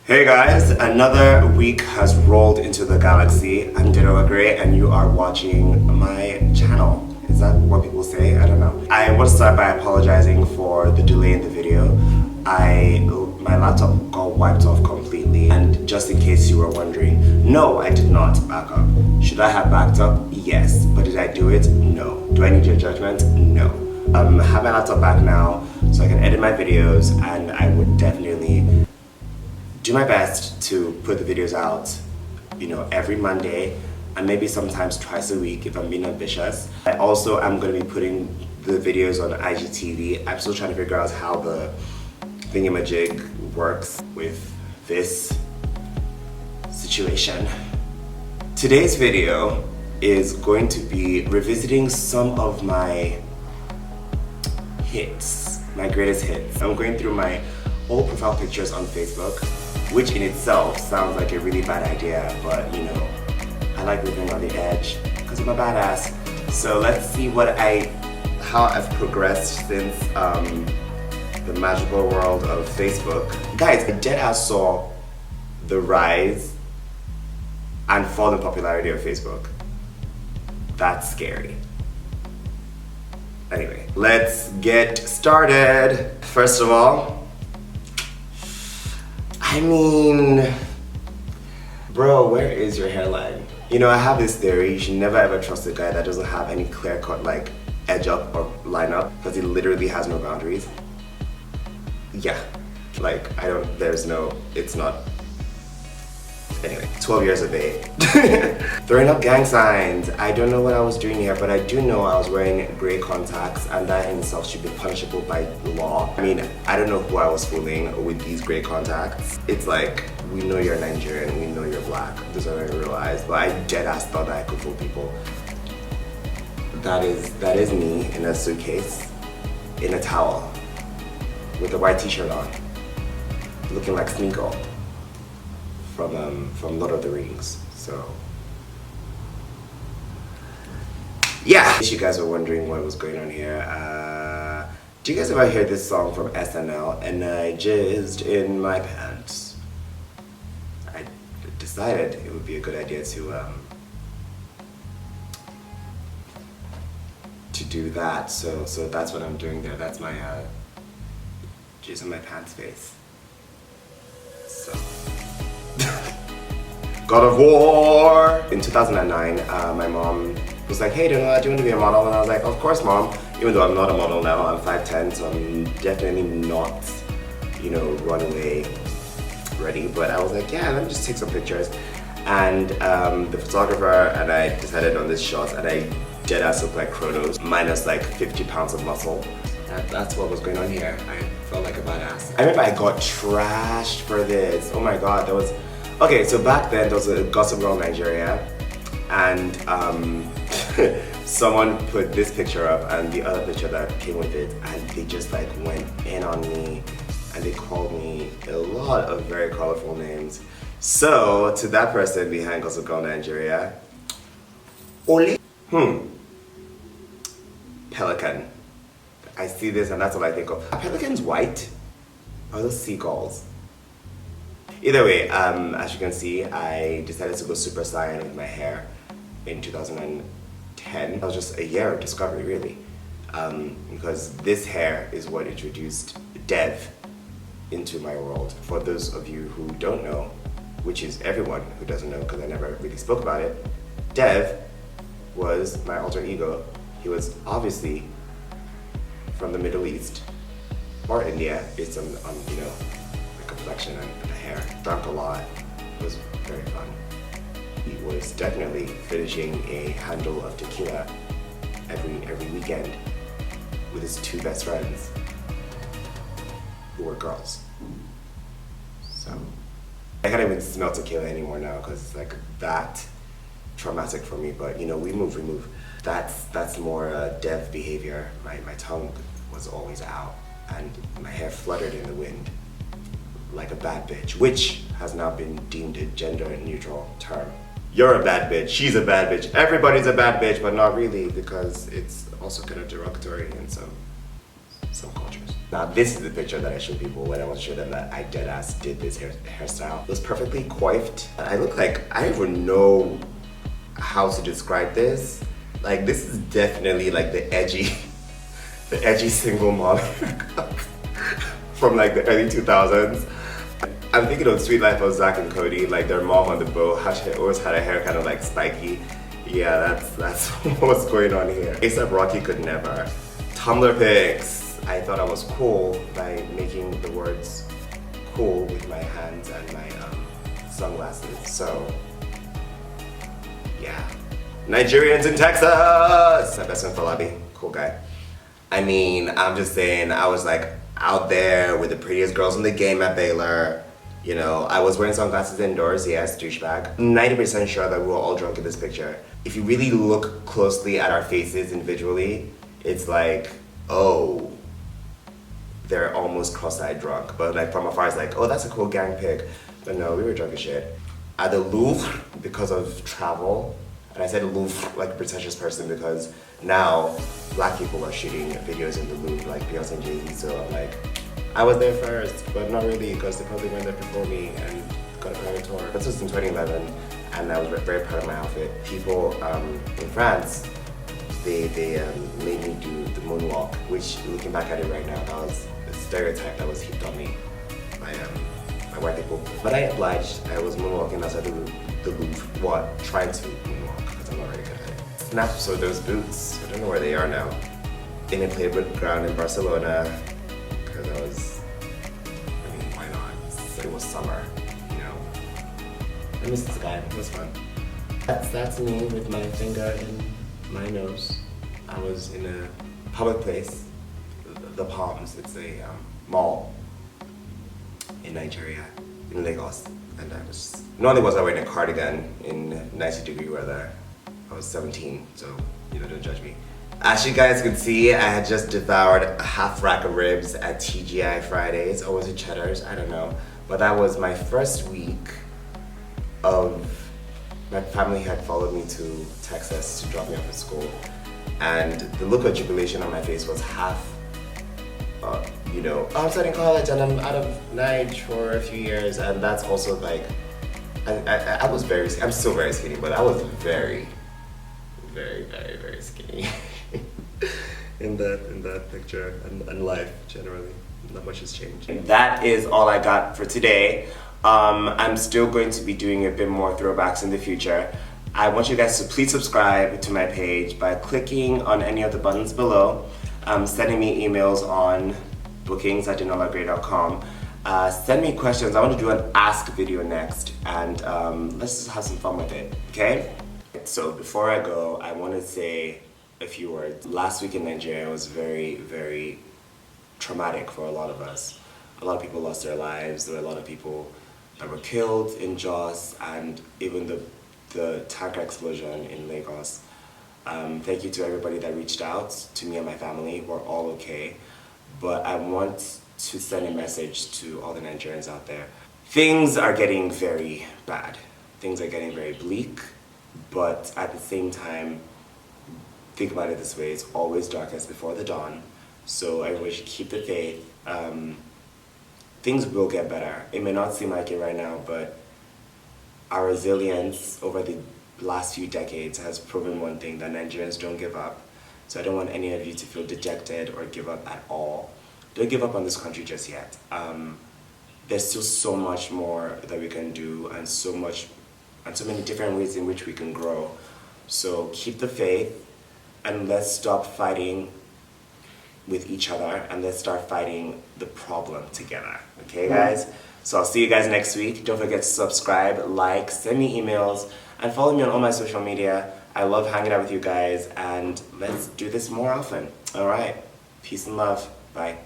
Hey guys, another week has rolled into the galaxy. I'm Dinoa Gray and you are watching my channel. Is that what people say? I don't know. I want to start by apologizing for the delay in the video. My laptop got wiped off completely, and just in case you were wondering, no, I did not back up. Should I have backed up? Yes. But did I do it? No. Do I need your judgment? No. I have my laptop back now so I can edit my videos, and I would definitely do my best to put the videos out, every Monday and maybe sometimes twice a week if I'm being ambitious. I also am going to be putting the videos on IGTV. I'm still trying to figure out how the thingamajig works with this situation. Today's video is going to be revisiting some of my hits, my greatest hits. I'm going through my old profile pictures on Facebook, which in itself sounds like a really bad idea, but I like living on the edge because I'm a badass. So let's see how I've progressed since the magical world of Facebook. Guys, I deadass saw the rise and fall in popularity of Facebook. That's scary. Anyway, let's get started. First of all, bro, where is your hairline? I have this theory, you should never ever trust a guy that doesn't have any clear cut edge up or line up, because he literally has no boundaries. Yeah, it's not. Anyway, 12 years of age. Throwing up gang signs. I don't know what I was doing here, but I do know I was wearing gray contacts, and that in itself should be punishable by law. I don't know who I was fooling with these gray contacts. It's like, we know you're Nigerian, we know you're black. This is what I realized, but I deadass thought that I could fool people. That is me in a suitcase, in a towel, with a white t-shirt on, looking like Smeagol from Lord of the Rings. So yeah, if you guys were wondering what was going on here, do you guys ever hear this song from SNL, and I jizzed in my pants? I decided it would be a good idea to do that, so that's what I'm doing there. That's my jizz in my pants face. So God of War! In 2009, my mom was like, hey, do you want to be a model? And I was like, of course, Mom. Even though I'm not a model now, I'm 5'10", so I'm definitely not, runaway ready. But I was like, yeah, let me just take some pictures. And the photographer and I decided on this shot, and I deadass looked like Kronos, minus 50 pounds of muscle. That's what was going on here. I felt like a badass. I remember I got trashed for this. Oh my god, there was... Okay, so back then there was a Gossip Girl Nigeria, and someone put this picture up and the other picture that came with it, and they just went in on me, and they called me a lot of very colorful names. So to that person behind Gossip Girl Nigeria, Oli, Pelican. I see this and that's what I think of. Are pelicans white? Or are those seagulls? Either way, as you can see, I decided to go Super Saiyan with my hair in 2010. It was just a year of discovery, really. Because this hair is what introduced Dev into my world. For those of you who don't know, which is everyone who doesn't know because I never really spoke about it, Dev was my alter ego. He was obviously from the Middle East or India, based on the complexion and the hair. Drank a lot. It was very fun. He was definitely finishing a handle of tequila every weekend with his two best friends, who were girls. So I can't even smell tequila anymore now because it's that traumatic for me. But we move. That's more Dev behavior. My tongue was always out and my hair fluttered in the wind like a bad bitch, which has now been deemed a gender neutral term. You're a bad bitch, she's a bad bitch, everybody's a bad bitch, but not really, because it's also kind of derogatory in some cultures. Now this is the picture that I showed people when I want to show them that I deadass did this hairstyle. It was perfectly coiffed. I look like, I don't even know how to describe this. Like, this is definitely like the edgy single mom from like the early 2000s. I'm thinking of Sweet Life of Zack and Cody, like their mom on the boat, how she always had her hair kind of like spiky. Yeah, that's what's going on here. A$AP Rocky could never. Tumblr pics. I thought I was cool by making the words cool with my hands and my sunglasses. So, yeah. Nigerians in Texas! My best friend Falabi, cool guy. I mean, I'm just saying, I was like out there with the prettiest girls in the game at Baylor. You know, I was wearing sunglasses indoors, yes, douchebag. 90% sure that we were all drunk in this picture. If you really look closely at our faces individually, it's like, oh, they're almost cross-eyed drunk. But like from afar, it's like, oh, that's a cool gang pic. But no, we were drunk as shit. At the Louvre, because of travel, and I said Louvre like a pretentious person because now black people are shooting videos in the Louvre like Beyonce and Jay-Z, so I'm like, I was there first, but not really because they probably went there before me and got a private tour. This was in 2011 and I was very proud of my outfit. People in France, they made me do the moonwalk, which looking back at it right now, that was a stereotype that was heaped on me by white people. But I obliged. I was moonwalking outside the Louvre, trying to moonwalk because I'm not very good at it. Snaps of those boots, I don't know where they are now. In a playground ground in Barcelona. I mean, why not? It was summer, you know. I missed the guy, it was fun. That's me with my finger in my nose. I was in a public place, the Palms, it's a mall in Nigeria, in Lagos. And I was, not only was I wearing a cardigan in 90-degree weather, I was 17, so, you know, don't judge me. As you guys can see, I had just devoured a half rack of ribs at TGI Fridays, or was it Cheddar's? I don't know. But that was my first week of, my family had followed me to Texas to drop me off at school. And the look of jubilation on my face was half, you know, oh, I'm studying college and I'm out of Nige for a few years. And that's also like, I was very, I'm still very skinny, but I was very, very, very, very skinny. in that picture and life generally, not much has changed. And that is all I got for today. I'm still going to be doing a bit more throwbacks in the future. I want you guys to please subscribe to my page by clicking on any of the buttons below, sending me emails on bookings@denolagray.com. Send me questions. I want to do an ask video next, and let's just have some fun with it, okay? So before I go, I want to say a few words. Last week in Nigeria was very, very traumatic for a lot of us. A lot of people lost their lives. There were a lot of people that were killed in Jos, and even the tanker explosion in Lagos. Thank you to everybody that reached out to me and my family. We're all okay. But I want to send a message to all the Nigerians out there. Things are getting very bad. Things are getting very bleak, but at the same time, think about it this way, it's always darkest before the dawn. So everyone should keep the faith. Things will get better. It may not seem like it right now, but our resilience over the last few decades has proven one thing, that Nigerians don't give up. So I don't want any of you to feel dejected or give up at all. Don't give up on this country just yet. There's still so much more that we can do, and so many different ways in which we can grow. So keep the faith, and let's stop fighting with each other, and let's start fighting the problem together. Okay, guys? So I'll see you guys next week. Don't forget to subscribe, like, send me emails, and follow me on all my social media. I love hanging out with you guys, and let's do this more often. All right. Peace and love. Bye.